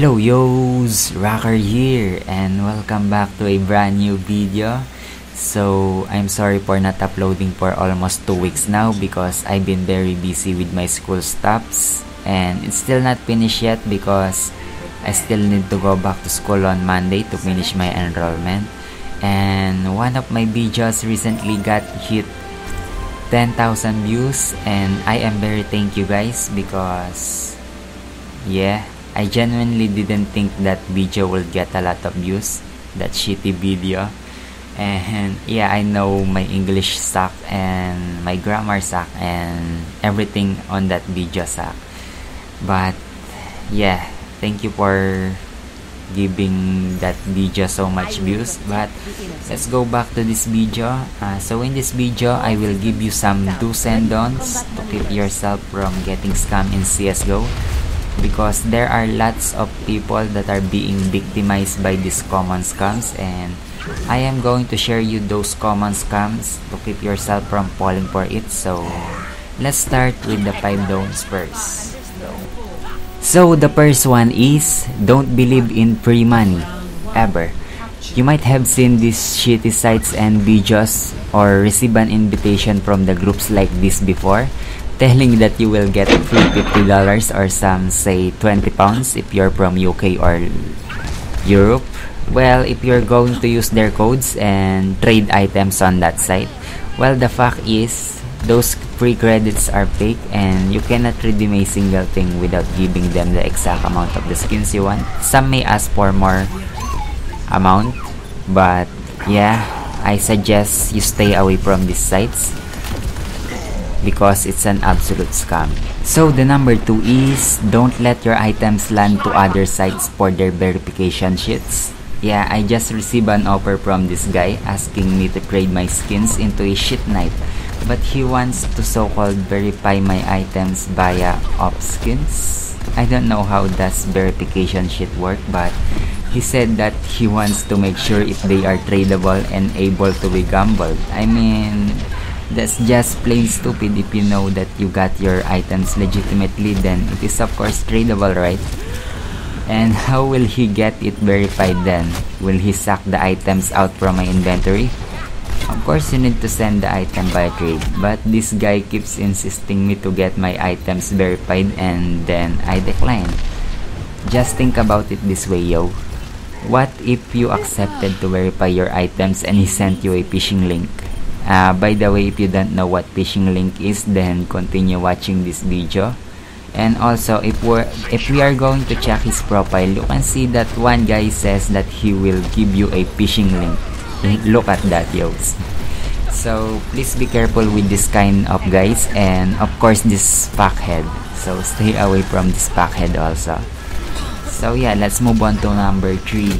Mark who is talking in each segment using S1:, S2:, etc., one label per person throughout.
S1: Hello yos, Rocker here and welcome back to a brand new video. So I'm sorry for not uploading for almost 2 weeks now because I've been very busy with my school stuffs and it's still not finished yet because I still need to go back to school on Monday to finish my enrollment. And one of my videos recently got hit 10,000 views and I am very thank you guys because I genuinely didn't think that video will get a lot of views, that shitty video. And I know my English suck and my grammar suck and everything on that video suck. But thank you for giving that video so much views. But let's go back to this video. So in this video, I will give you some do's and don'ts to keep yourself from getting scammed in CSGO. Because there are lots of people that are being victimized by these common scams, and I am going to share you those common scams to keep yourself from falling for it. So let's start with the 5 don'ts first. So the first one is don't believe in free money ever. You might have seen these shitty sites and videos or receive an invitation from the groups like this before, telling that you will get free $50 or some say 20 pounds if you're from UK or Europe. Well, if you're going to use their codes and trade items on that site, well, the fact is those free credits are fake and you cannot redeem a single thing without giving them the exact amount of the skins you want. Some may ask for more amount, but I suggest you stay away from these sites because it's an absolute scam. So the number 2 is don't let your items land to other sites for their verification sheets. I just received an offer from this guy asking me to trade my skins into a shit night, but he wants to so-called verify my items via ops skins. I don't know how does verification sheet work, but he said that he wants to make sure if they are tradable and able to be gambled. I mean, that's just plain stupid. If you know that you got your items legitimately, then it is of course tradable, right? And how will he get it verified then? Will he suck the items out from my inventory? Of course you need to send the item by trade, but this guy keeps insisting me to get my items verified and then I decline. Just think about it this way, yo. What if you accepted to verify your items and he sent you a phishing link? By the way, if you don't know what phishing link is, then continue watching this video. And also, if we are going to check his profile, you can see that one guy says that he will give you a phishing link. Look at that, yos. So please be careful with this kind of guys, and of course this fuckhead. So stay away from this fuckhead also. So let's move on to number 3.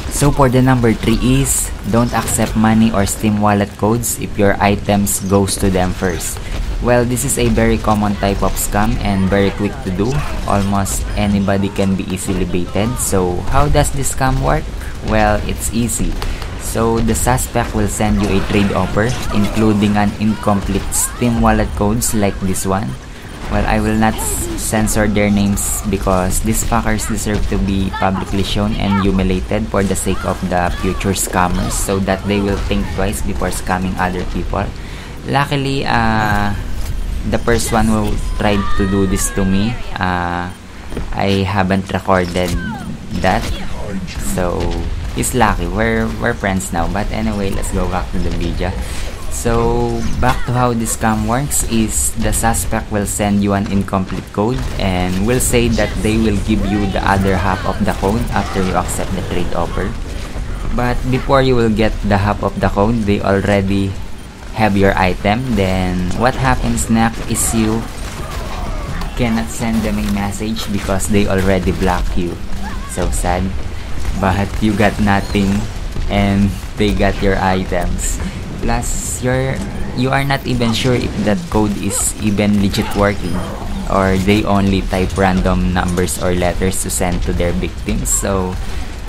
S1: So for the number 3 is don't accept money or Steam wallet codes if your items goes to them first. Well, this is a very common type of scam and very quick to do. Almost anybody can be easily baited. So how does this scam work? Well, it's easy. So the suspect will send you a trade offer including an incomplete Steam wallet codes like this one. Well, I will not censor their names because these fuckers deserve to be publicly shown and humiliated for the sake of the future scammers, so that they will think twice before scamming other people. Luckily, the first one who tried to do this to me, I haven't recorded that, so he's lucky. We're friends now. But anyway, let's go back to the video. So back to how this scam works is the suspect will send you an incomplete code and will say that they will give you the other half of the code after you accept the trade offer. But before you will get the half of the code, they already have your item. Then what happens next is you cannot send them a message because they already blocked you. So sad, but you got nothing and they got your items. Plus, you are not even sure if that code is even legit working, or they only type random numbers or letters to send to their victims. So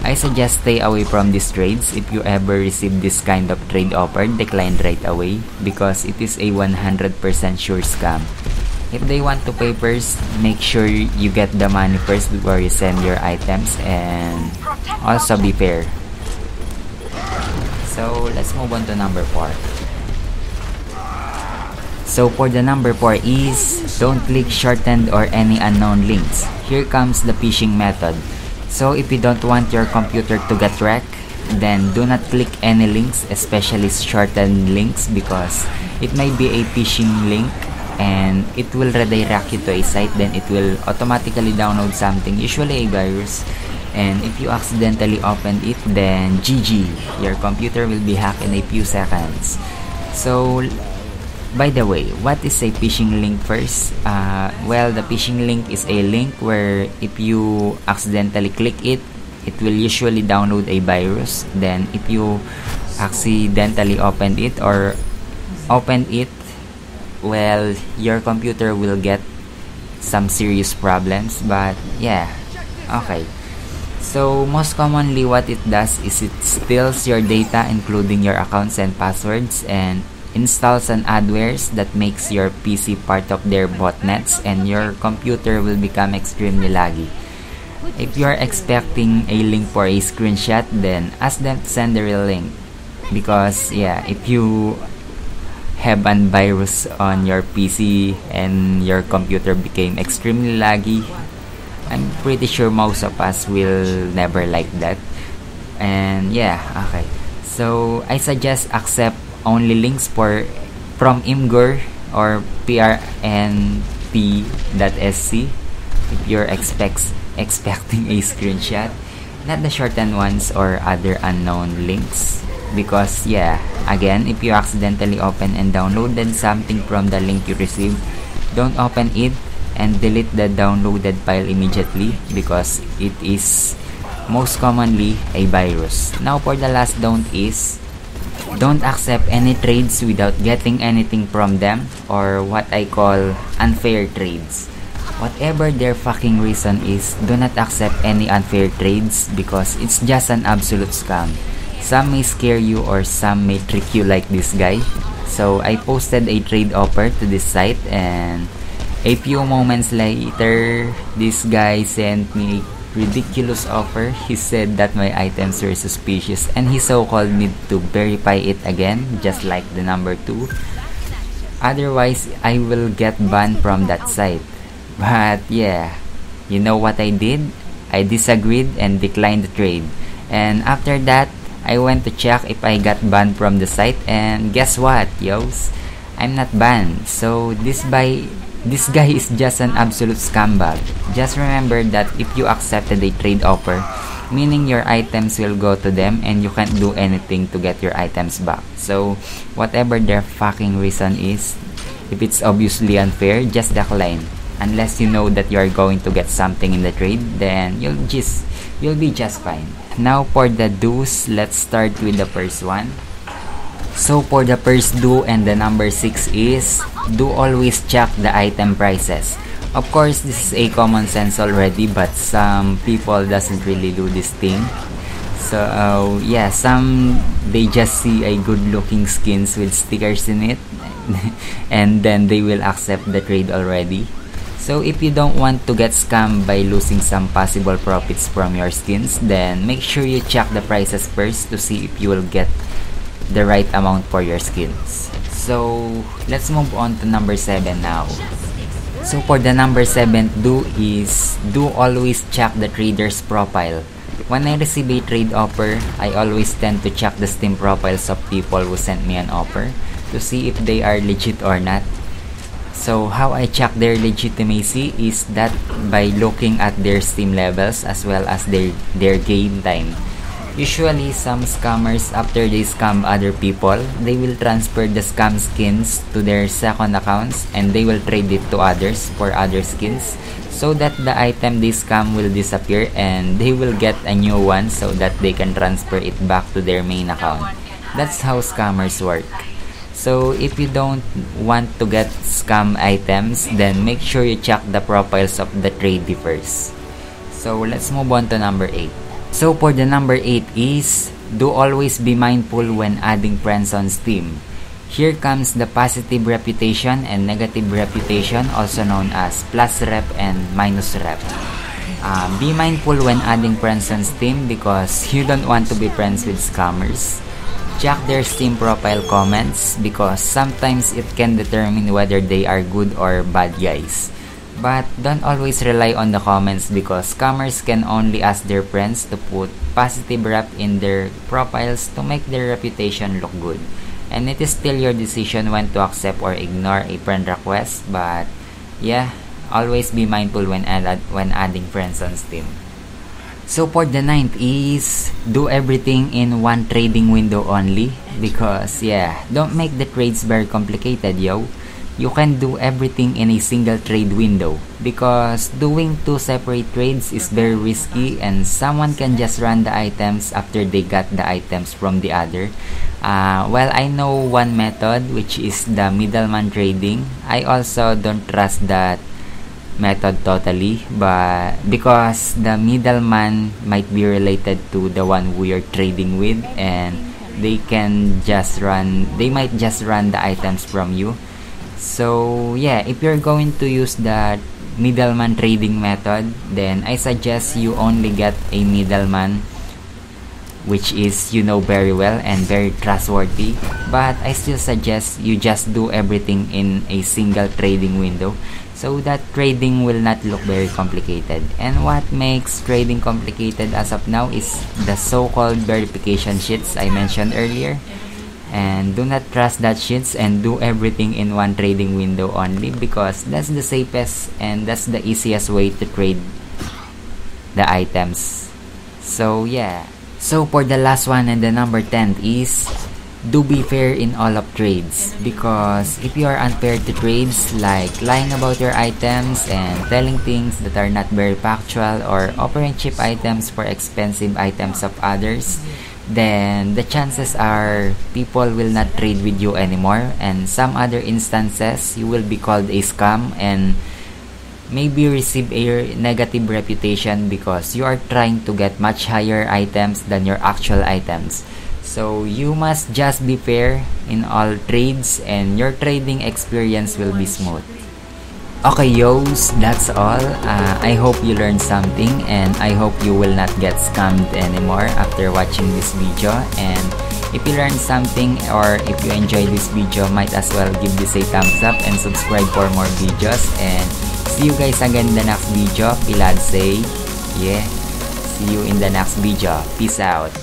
S1: I suggest stay away from these trades. If you ever receive this kind of trade offer, decline right away because it is a 100% sure scam. If they want to pay first, make sure you get the money first before you send your items, and also be fair. So let's move on to number 4. So for the number 4 is, don't click shortened or any unknown links. Here comes the phishing method. So if you don't want your computer to get wrecked, then do not click any links, especially shortened links, because it might be a phishing link and it will redirect you to a site, then it will automatically download something, usually a virus, and if you accidentally open it, then GG, your computer will be hacked in a few seconds. So by the way, what is a phishing link first? Well, the phishing link is a link where if you accidentally click it, it will usually download a virus. Then if you accidentally open it, well, your computer will get some serious problems. But yeah, okay. So most commonly what it does is it steals your data, including your accounts and passwords, and installs an adwares that makes your PC part of their botnets, and your computer will become extremely laggy. If you are expecting a link for a screenshot, then ask them to send the real link, because yeah, if you have a virus on your PC and your computer became extremely laggy, I'm pretty sure most of us will never like that. And yeah, okay. So I suggest accept only links from imgur or prnp.sc if you're expecting a screenshot, not the shortened ones or other unknown links, because yeah, again, if you accidentally open and downloaded something from the link you received, don't open it and delete the downloaded file immediately, because it is most commonly a virus. Now for the last don't is, don't accept any trades without getting anything from them, or what I call unfair trades. Whatever their fucking reason is, do not accept any unfair trades, because it's just an absolute scam. Some may scare you or some may trick you like this guy. So I posted a trade offer to this site, and a few moments later, this guy sent me a ridiculous offer. He said that my items were suspicious, and he so-called me to verify it again, just like the number 2. Otherwise, I will get banned from that site. But yeah, you know what I did? I disagreed and declined the trade. And after that, I went to check if I got banned from the site, and guess what, yos? I'm not banned. So this guy is just an absolute scumbag. Just remember that if you accepted a trade offer, meaning your items will go to them and you can't do anything to get your items back. So whatever their fucking reason is, if it's obviously unfair, just decline. Unless you know that you are going to get something in the trade, then you'll be just fine. Now for the do's, let's start with the first one. So for the first do and the number 6 is, do always check the item prices. Of course, this is a common sense already, but some people doesn't really do this thing. So yeah, some they just see a good looking skins with stickers in it and then they will accept the trade already. So if you don't want to get scammed by losing some possible profits from your skins, then make sure you check the prices first to see if you will get the right amount for your skins. So let's move on to number 7 now. So for the number 7 do is, do always check the trader's profile. When I receive a trade offer, I always tend to check the Steam profiles of people who sent me an offer to see if they are legit or not. So how I check their legitimacy is that by looking at their Steam levels as well as their game time. Usually, some scammers, after they scam other people, they will transfer the scam skins to their second accounts and they will trade it to others for other skins, so that the item they scam will disappear and they will get a new one so that they can transfer it back to their main account. That's how scammers work. So if you don't want to get scam items, then make sure you check the profiles of the tradee first. So let's move on to number 8. So for the number 8 is, do always be mindful when adding friends on Steam. Here comes the positive reputation and negative reputation, also known as plus rep and minus rep. Be mindful when adding friends on Steam because you don't want to be friends with scammers. Check their Steam profile comments because sometimes it can determine whether they are good or bad guys. But don't always rely on the comments because scammers can only ask their friends to put positive rep in their profiles to make their reputation look good. And it is still your decision when to accept or ignore a friend request, but yeah, always be mindful when adding friends on Steam. So for the 9th is do everything in one trading window only because yeah, don't make the trades very complicated, yo. You can do everything in a single trade window because doing two separate trades is very risky and someone can just run the items after they got the items from the other. Well, I know one method which is the middleman trading. I also don't trust that method totally, but because the middleman might be related to the one we are trading with and they might just run the items from you. So yeah, if you're going to use the middleman trading method, then I suggest you only get a middleman which is you know very well and very trustworthy, but I still suggest you just do everything in a single trading window so that trading will not look very complicated. And what makes trading complicated as of now is the so-called verification sheets I mentioned earlier. And do not trust that sheets and do everything in one trading window only because that's the safest and that's the easiest way to trade the items. So yeah. So for the last one and the number 10 is do be fair in all of trades because if you are unfair to trades like lying about your items and telling things that are not very factual or offering cheap items for expensive items of others, then the chances are people will not trade with you anymore, and some other instances you will be called a scam and maybe receive a negative reputation because you are trying to get much higher items than your actual items. So you must just be fair in all trades and your trading experience will be smooth. Okay, yos, that's all. I hope you learned something and I hope you will not get scammed anymore after watching this video. And if you learned something or if you enjoyed this video, might as well give this a thumbs up and subscribe for more videos. And see you guys again in the next video. Pilad say, yeah, see you in the next video. Peace out.